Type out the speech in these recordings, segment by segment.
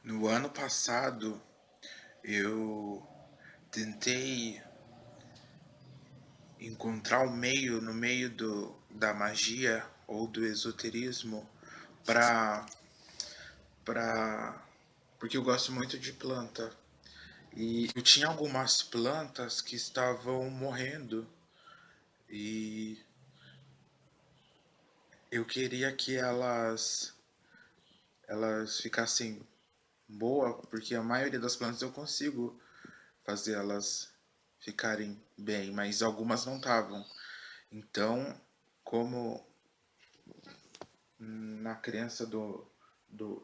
No ano passado, eu tentei encontrar um meio no meio da magia ou do esoterismo para para porque eu gosto muito de planta e eu tinha algumas plantas que estavam morrendo e eu queria que elas ficassem boa, porque a maioria das plantas eu consigo fazer elas ficarem bem, mas algumas não estavam. Então, como na crença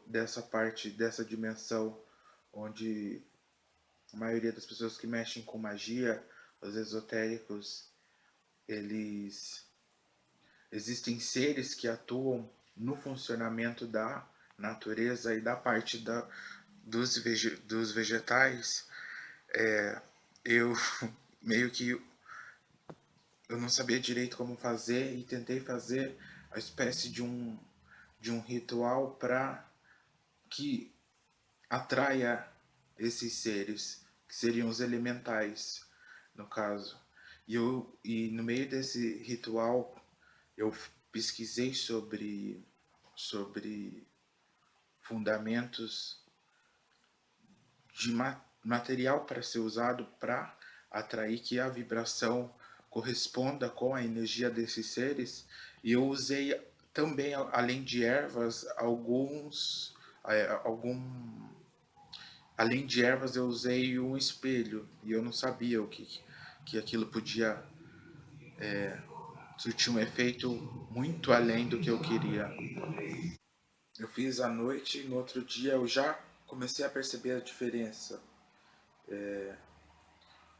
dessa parte, dessa dimensão, onde a maioria das pessoas que mexem com magia, os esotéricos, eles existem seres que atuam no funcionamento da natureza e da parte dos vegetais. Eu meio que eu não sabia direito como fazer e tentei fazer a espécie de um ritual para que atraia esses seres, que seriam os elementais, no caso. E no meio desse ritual eu pesquisei sobre fundamentos de material para ser usado para atrair que a vibração corresponda com a energia desses seres. E eu usei também, além de ervas, algum além de ervas eu usei um espelho e eu não sabia que aquilo podia surtir um efeito muito além do que eu queria. Eu fiz à noite e no outro dia eu já comecei a perceber a diferença.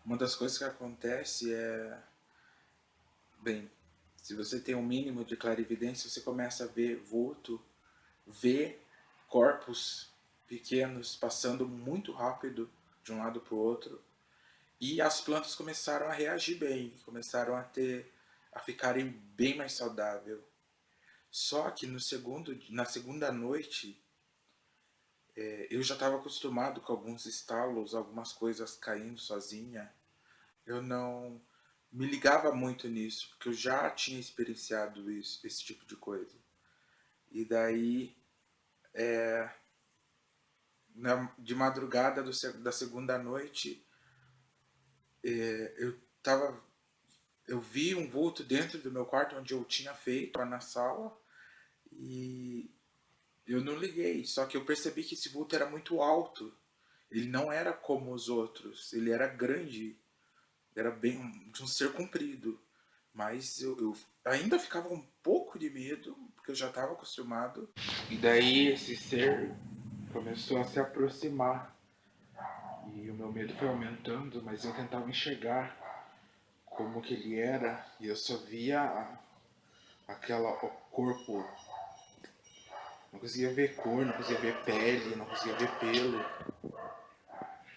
Uma das coisas que acontece é, bem, se você tem um mínimo de clarividência, você começa a ver vulto, ver corpos pequenos passando muito rápido de um lado para o outro. E as plantas começaram a reagir bem, começaram a ficarem bem mais saudável. Só que na segunda noite, eu já estava acostumado com alguns estalos, algumas coisas caindo sozinha. Eu não me ligava muito nisso, porque eu já tinha experienciado esse tipo de coisa. E daí, de madrugada da segunda noite, eu tava, eu vi um vulto dentro do meu quarto onde eu tinha feito, lá na sala, e eu não liguei. Só que eu percebi que esse vulto era muito alto. Ele não era como os outros. Ele era grande. Era bem de um ser comprido. Mas eu ainda ficava um pouco de medo, porque eu já estava acostumado. E daí esse ser começou a se aproximar. E o meu medo foi aumentando, mas eu tentava enxergar como que ele era. E eu só via o corpo. Não conseguia ver cor, não conseguia ver pele, não conseguia ver pelo.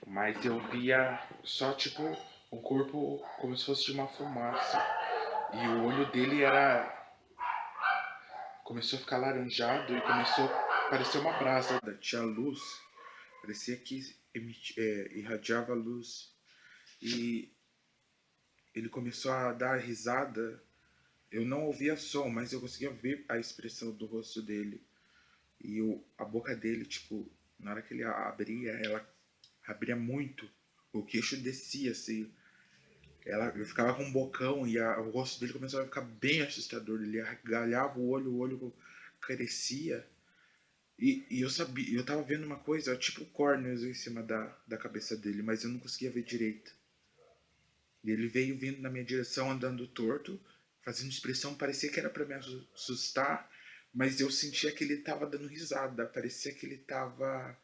Mas eu via só tipo um corpo como se fosse de uma fumaça. E o olho dele começou a ficar laranjado e começou a parecer uma brasa. Tinha luz, parecia que irradiava luz. E ele começou a dar risada. Eu não ouvia som, mas eu conseguia ver a expressão do rosto dele. E a boca dele, tipo, na hora que ele abria, ela abria muito. O queixo descia, assim. Eu ficava com um bocão e o rosto dele começava a ficar bem assustador. Ele argalhava o olho crescia. E eu sabia, eu tava vendo uma coisa, tipo córneas em cima da cabeça dele, mas eu não conseguia ver direito. E ele veio vindo na minha direção andando torto, fazendo expressão, parecia que era para me assustar, mas eu sentia que ele tava dando risada, parecia que ele tava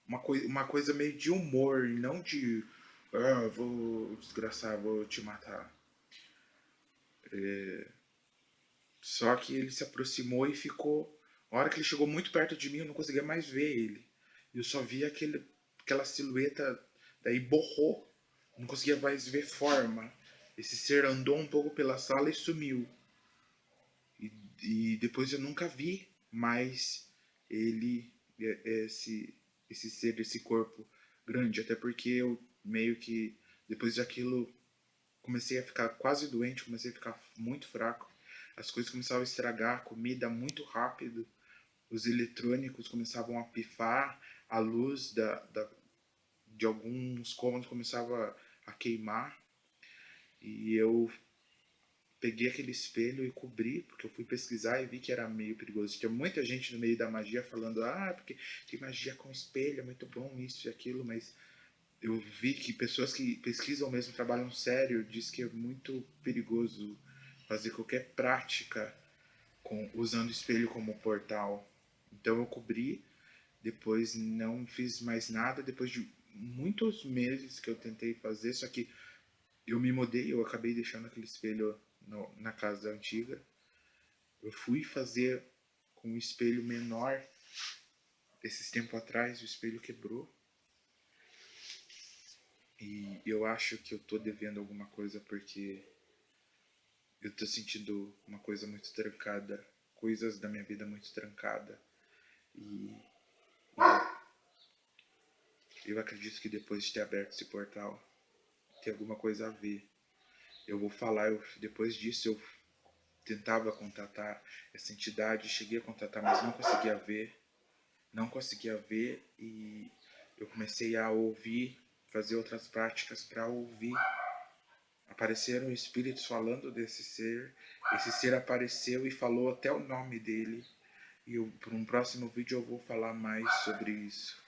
uma coisa meio de humor, e não de vou desgraçar, vou te matar. Só que ele se aproximou e ficou. A hora que ele chegou muito perto de mim, eu não conseguia mais ver ele. Eu só via aquela silhueta, daí borrou. Não conseguia mais ver forma. Esse ser andou um pouco pela sala e sumiu. E depois eu nunca vi mais ele, esse. esse ser, esse corpo grande, até porque eu meio que depois daquilo comecei a ficar quase doente, comecei a ficar muito fraco, as coisas começavam a estragar, a comida muito rápido, os eletrônicos começavam a pifar, a luz de alguns cômodos começava a queimar e eu peguei aquele espelho e cobri, porque eu fui pesquisar e vi que era meio perigoso. Tinha muita gente no meio da magia falando, porque tem magia com espelho, é muito bom isso e aquilo, mas eu vi que pessoas que pesquisam mesmo, trabalham sério, diz que é muito perigoso fazer qualquer prática usando espelho como portal. Então eu cobri, depois não fiz mais nada, depois de muitos meses que eu tentei fazer, só que eu me mudei, eu acabei deixando aquele espelho na casa antiga. Eu fui fazer com um espelho menor esses tempos atrás, o espelho quebrou. E eu acho que eu tô devendo alguma coisa porque eu tô sentindo uma coisa muito trancada, coisas da minha vida muito trancada. E eu acredito que depois de ter aberto esse portal, tem alguma coisa a ver. Eu vou falar, depois disso eu tentava contatar essa entidade, cheguei a contatar, mas não conseguia ver e eu comecei a ouvir, fazer outras práticas para ouvir. Apareceram espíritos falando desse ser, esse ser apareceu e falou até o nome dele. E por um próximo vídeo eu vou falar mais sobre isso.